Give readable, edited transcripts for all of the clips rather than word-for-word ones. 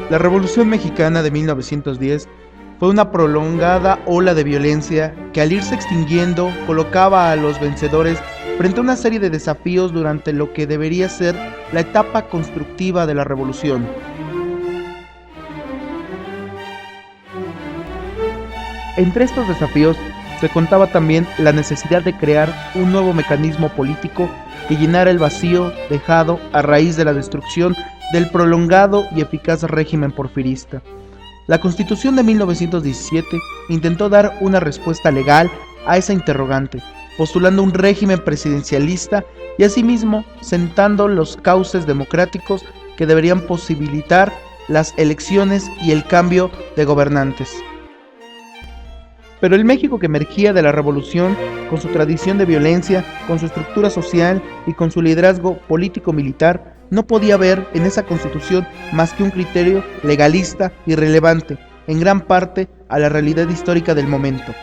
La Revolución Mexicana de 1910 fue una prolongada ola de violencia que, al irse extinguiendo, colocaba a los vencedores frente a una serie de desafíos durante lo que debería ser la etapa constructiva de la revolución. Entre estos desafíos se contaba también la necesidad de crear un nuevo mecanismo político que llenara el vacío dejado a raíz de la destrucción del prolongado y eficaz régimen porfirista. La Constitución de 1917 intentó dar una respuesta legal a esa interrogante, postulando un régimen presidencialista y asimismo sentando los cauces democráticos que deberían posibilitar las elecciones y el cambio de gobernantes. Pero el México que emergía de la revolución, con su tradición de violencia, con su estructura social y con su liderazgo político-militar, no podía ver en esa constitución más que un criterio legalista irrelevante, en gran parte a la realidad histórica del momento.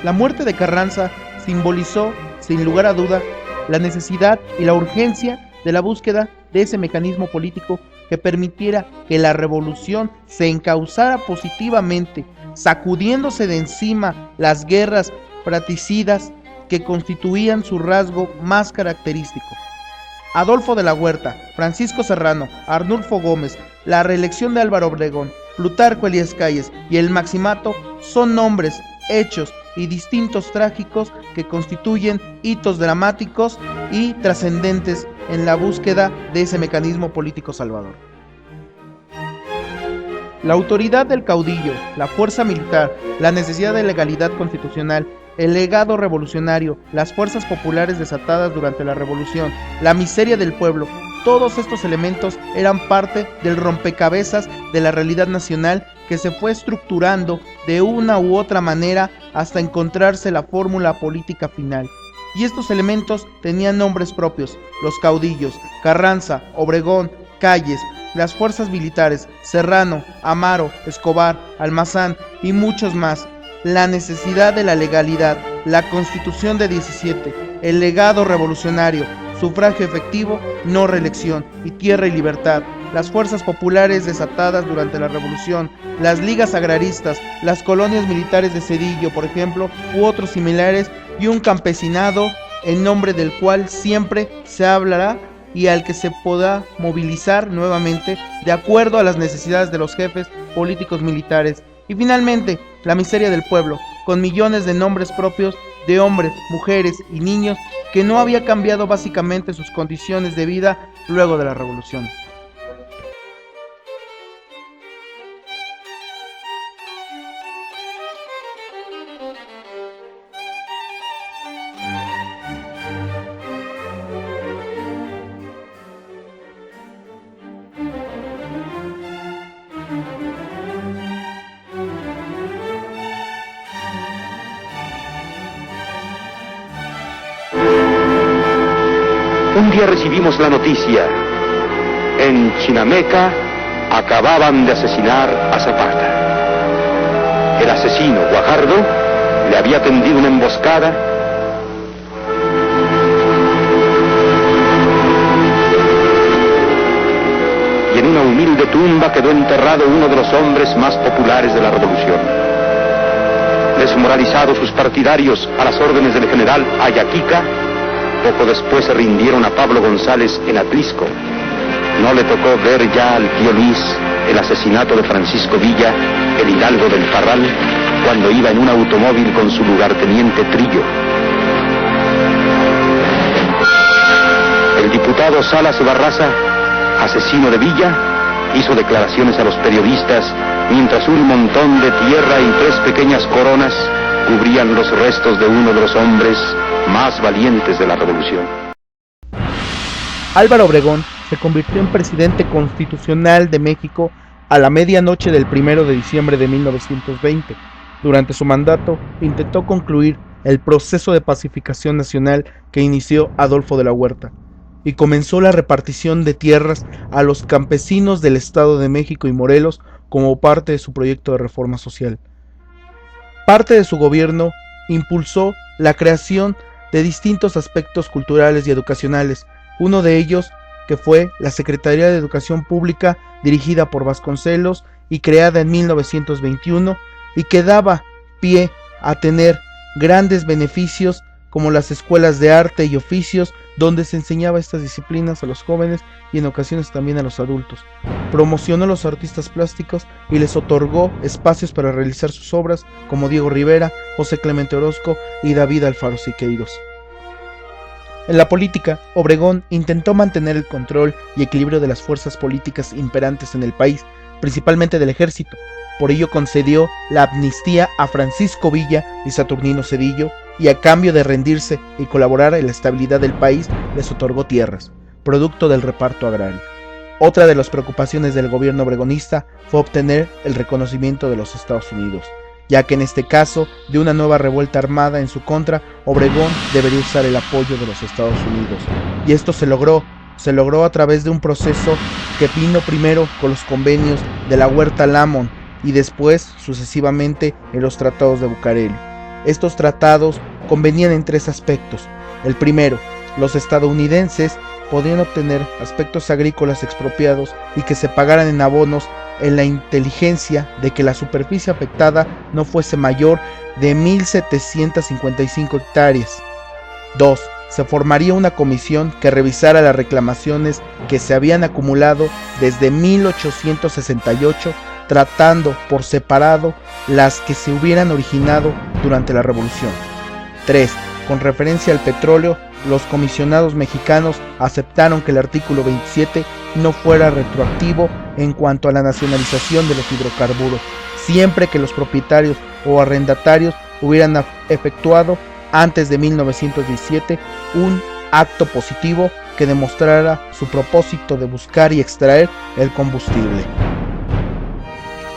La muerte de Carranza simbolizó, sin lugar a duda, la necesidad y la urgencia de la búsqueda de ese mecanismo político que permitiera que la revolución se encauzara positivamente, sacudiéndose de encima las guerras fratricidas que constituían su rasgo más característico. Adolfo de la Huerta, Francisco Serrano, Arnulfo Gómez, la reelección de Álvaro Obregón, Plutarco Elías Calles y el Maximato son nombres, hechos y distintos trágicos que constituyen hitos dramáticos y trascendentes en la búsqueda de ese mecanismo político salvador. La autoridad del caudillo, la fuerza militar, la necesidad de legalidad constitucional, el legado revolucionario, las fuerzas populares desatadas durante la revolución, la miseria del pueblo, todos estos elementos eran parte del rompecabezas de la realidad nacional que se fue estructurando de una u otra manera hasta encontrarse la fórmula política final. Y estos elementos tenían nombres propios: los caudillos, Carranza, Obregón, Calles, las fuerzas militares, Serrano, Amaro, Escobar, Almazán y muchos más. La necesidad de la legalidad, la Constitución de 17, el legado revolucionario, sufragio efectivo, no reelección y tierra y libertad, las fuerzas populares desatadas durante la revolución, las ligas agraristas, las colonias militares de Cedillo, por ejemplo, u otros similares, y un campesinado en nombre del cual siempre se hablará y al que se podrá movilizar nuevamente de acuerdo a las necesidades de los jefes políticos militares. Y finalmente, la miseria del pueblo, con millones de nombres propios de hombres, mujeres y niños que no había cambiado básicamente sus condiciones de vida luego de la revolución. Un día recibimos la noticia: en Chinameca acababan de asesinar a Zapata. El asesino, Guajardo, le había tendido una emboscada y en una humilde tumba quedó enterrado uno de los hombres más populares de la revolución. Desmoralizados sus partidarios a las órdenes del general Ayaquica, poco después se rindieron a Pablo González en Atlisco. No le tocó ver ya al tío Luis el asesinato de Francisco Villa, el hidalgo del Parral, cuando iba en un automóvil con su lugarteniente Trillo. El diputado Salas Barraza, asesino de Villa, hizo declaraciones a los periodistas mientras un montón de tierra y 3 pequeñas coronas cubrían los restos de uno de los hombres más valientes de la revolución. Álvaro Obregón se convirtió en presidente constitucional de México a la medianoche del 1 de diciembre de 1920. Durante su mandato intentó concluir el proceso de pacificación nacional que inició Adolfo de la Huerta y comenzó la repartición de tierras a los campesinos del Estado de México y Morelos como parte de su proyecto de reforma social. Parte de su gobierno impulsó la creación de distintos aspectos culturales y educacionales, Uno de ellos que fue la Secretaría de Educación Pública, dirigida por Vasconcelos y creada en 1921, y que daba pie a tener grandes beneficios como las escuelas de arte y oficios, donde se enseñaba estas disciplinas a los jóvenes y en ocasiones también a los adultos. Promocionó a los artistas plásticos y les otorgó espacios para realizar sus obras, como Diego Rivera, José Clemente Orozco y David Alfaro Siqueiros. En la política, Obregón intentó mantener el control y equilibrio de las fuerzas políticas imperantes en el país, principalmente del ejército. Por ello concedió la amnistía a Francisco Villa y Saturnino Cedillo, y a cambio de rendirse y colaborar en la estabilidad del país, les otorgó tierras, producto del reparto agrario. Otra de las preocupaciones del gobierno obregonista fue obtener el reconocimiento de los Estados Unidos, ya que en este caso de una nueva revuelta armada en su contra, Obregón debería usar el apoyo de los Estados Unidos. Y esto se logró a través de un proceso que vino primero con los convenios de la Huerta Lamont y después sucesivamente en los tratados de Bucareli. Estos tratados convenían en tres aspectos. El primero, los estadounidenses podían obtener aspectos agrícolas expropiados y que se pagaran en abonos en la inteligencia de que la superficie afectada no fuese mayor de 1.755 hectáreas. 2. Se formaría una comisión que revisara las reclamaciones que se habían acumulado desde 1868, tratando por separado las que se hubieran originado durante la Revolución. 3. Con referencia al petróleo, los comisionados mexicanos aceptaron que el artículo 27 no fuera retroactivo en cuanto a la nacionalización de los hidrocarburos, siempre que los propietarios o arrendatarios hubieran efectuado antes de 1917 un acto positivo que demostrara su propósito de buscar y extraer el combustible.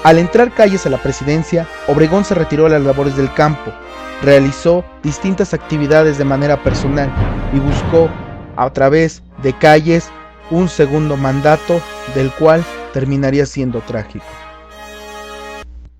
Al entrar Calles a la presidencia, Obregón se retiró a las labores del campo, realizó distintas actividades de manera personal y buscó a través de Calles un segundo mandato, del cual terminaría siendo trágico.